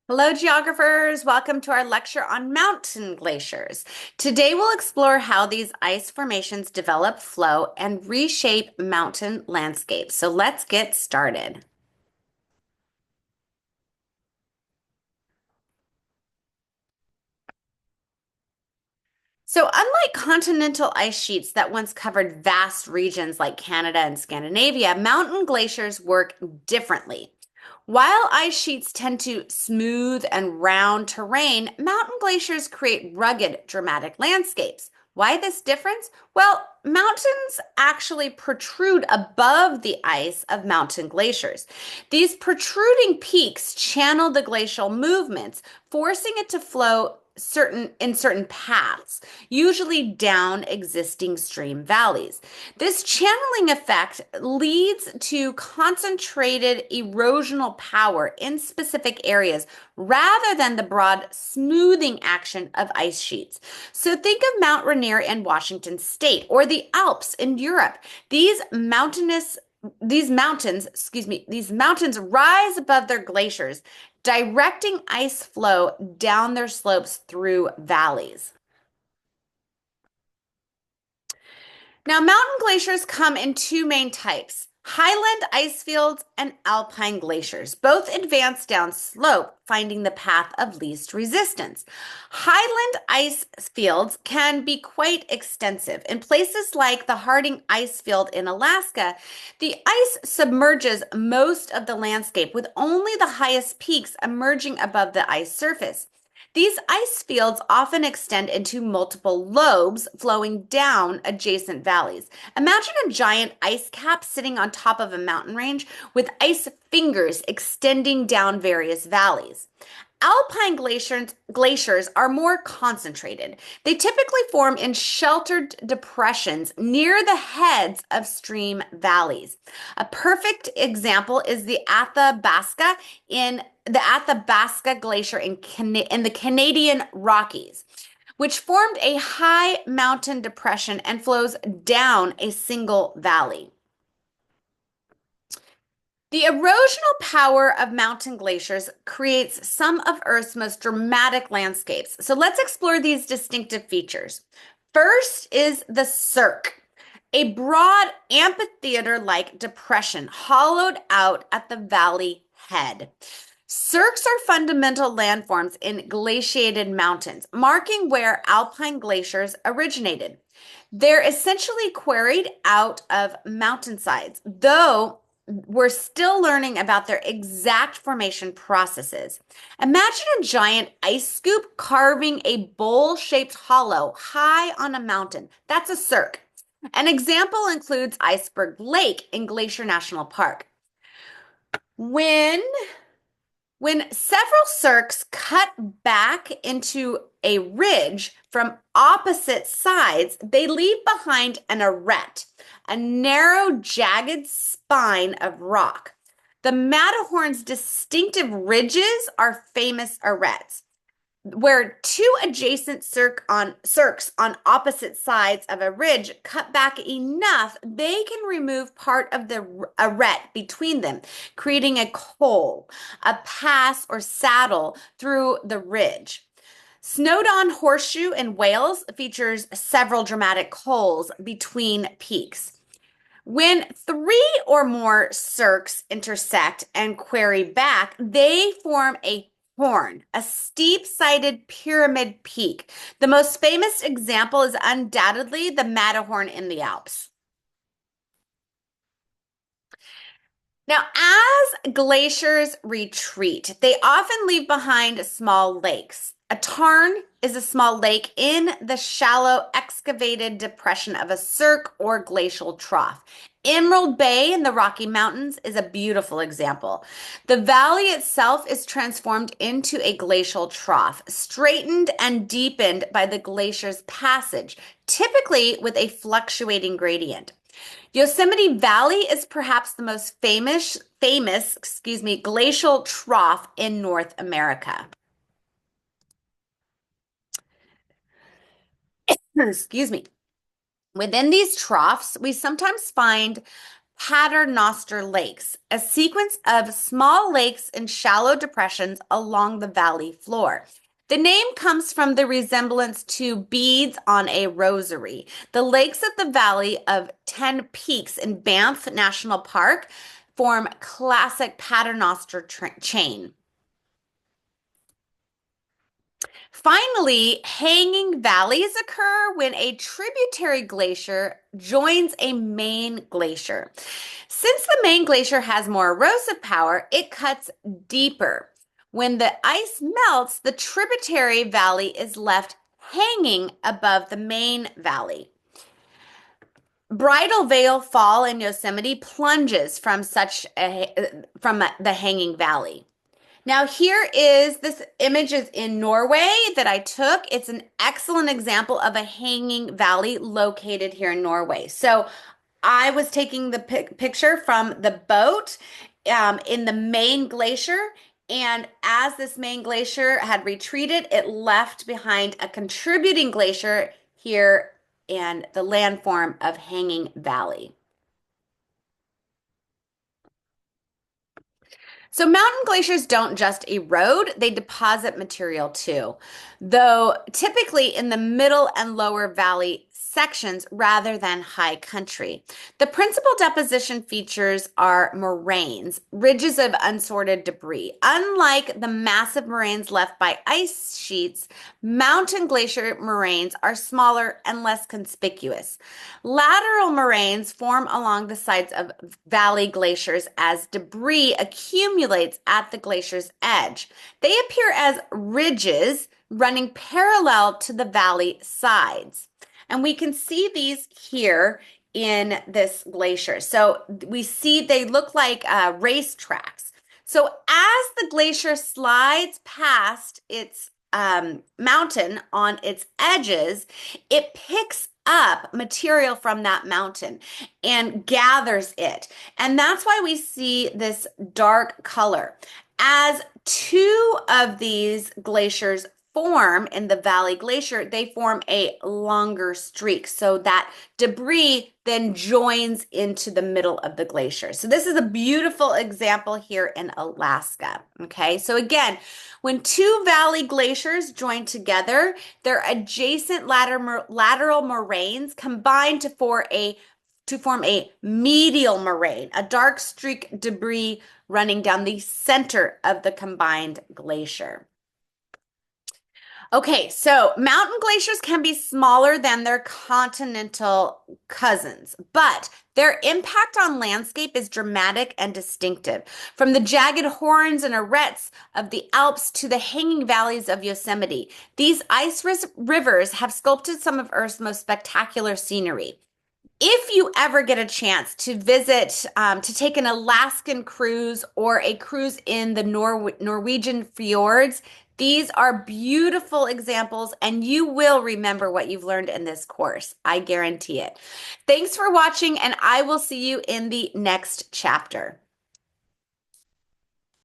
Hello, geographers. Welcome to our lecture on mountain glaciers. Today, we'll explore how these ice formations develop, flow, and reshape mountain landscapes. So let's get started. So, unlike continental ice sheets that once covered vast regions like Canada and Scandinavia, mountain glaciers work differently. While ice sheets tend to smooth and round terrain, mountain glaciers create rugged, dramatic landscapes. Why this difference? Well, mountains actually protrude above the ice of mountain glaciers. These protruding peaks channel the glacial movements, forcing it to flow certain paths, usually down existing stream valleys. This channeling effect leads to concentrated erosional power in specific areas rather than the broad smoothing action of ice sheets. So think of Mount Rainier in Washington state or the Alps in Europe. These mountains rise above their glaciers, directing ice flow down their slopes through valleys. Now, mountain glaciers come in two main types, highland ice fields and alpine glaciers. Both advance down slope, finding the path of least resistance. Highland ice fields can be quite extensive. In places like the Harding Ice Field in Alaska, the ice submerges most of the landscape, with only the highest peaks emerging above the ice surface. These ice fields often extend into multiple lobes flowing down adjacent valleys. Imagine a giant ice cap sitting on top of a mountain range with ice fingers extending down various valleys. Alpine glaciers are more concentrated. They typically form in sheltered depressions near the heads of stream valleys. A perfect example is the Athabasca Glacier in the Canadian Rockies, which formed a high mountain depression and flows down a single valley. The erosional power of mountain glaciers creates some of Earth's most dramatic landscapes. So let's explore these distinctive features. First is the cirque, a broad amphitheater-like depression hollowed out at the valley head. Cirques are fundamental landforms in glaciated mountains, marking where alpine glaciers originated. They're essentially quarried out of mountainsides, though we're still learning about their exact formation processes. Imagine a giant ice scoop carving a bowl-shaped hollow high on a mountain. That's a cirque. An example includes Iceberg Lake in Glacier National Park. When when several cirques cut back into a ridge from opposite sides, they leave behind an arête, a narrow, jagged spine of rock. The Matterhorn's distinctive ridges are famous arêtes, where two adjacent cirques on opposite sides of a ridge cut back enough, they can remove part of the arête between them, creating a col, a pass or saddle through the ridge. Snowdon Horseshoe in Wales features several dramatic cols between peaks. When three or more cirques intersect and quarry back, they form a horn, a steep-sided pyramid peak. The most famous example is undoubtedly the Matterhorn in the Alps. Now, as glaciers retreat, they often leave behind small lakes. A tarn is a small lake in the shallow excavated depression of a cirque or glacial trough. Emerald Bay in the Rocky Mountains is a beautiful example. The valley itself is transformed into a glacial trough, straightened and deepened by the glacier's passage, typically with a fluctuating gradient. Yosemite Valley is perhaps the most famous, glacial trough in North America. Excuse me. Within these troughs, we sometimes find paternoster lakes, a sequence of small lakes and shallow depressions along the valley floor. The name comes from the resemblance to beads on a rosary. The lakes of the Valley of Ten Peaks in Banff National Park form classic paternoster chain. Finally, hanging valleys occur when a tributary glacier joins a main glacier. Since the main glacier has more erosive power, it cuts deeper. When the ice melts, the tributary valley is left hanging above the main valley. Bridal Veil Fall in Yosemite plunges from the hanging valley. Now, here is this image is in Norway that I took. It's an excellent example of a hanging valley located here in Norway. So I was taking the picture from the boat in the main glacier. And as this main glacier had retreated, it left behind a contributing glacier here in the landform of Hanging Valley. So mountain glaciers don't just erode, they deposit material too, though typically in the middle and lower valley sections rather than high country. The principal deposition features are moraines, ridges of unsorted debris. Unlike the massive moraines left by ice sheets, mountain glacier moraines are smaller and less conspicuous. Lateral moraines form along the sides of valley glaciers as debris accumulates at the glacier's edge. They appear as ridges running parallel to the valley sides. And we can see these here in this glacier. So we see they look like race tracks. So as the glacier slides past its mountain on its edges, it picks up material from that mountain and gathers it. And that's why we see this dark color. As two of these glaciers form in the valley glacier, they form a longer streak. So that debris then joins into the middle of the glacier. So this is a beautiful example here in Alaska. Okay, so again, when two valley glaciers join together, their adjacent lateral moraines combine to form a medial moraine, a dark streak debris running down the center of the combined glacier. Okay, so mountain glaciers can be smaller than their continental cousins, but their impact on landscape is dramatic and distinctive. From the jagged horns and arêtes of the Alps to the hanging valleys of Yosemite, these ice rivers have sculpted some of Earth's most spectacular scenery. If you ever get a chance to visit, to take an Alaskan cruise or a cruise in the Norwegian fjords, these are beautiful examples, and you will remember what you've learned in this course. I guarantee it. Thanks for watching, and I will see you in the next chapter.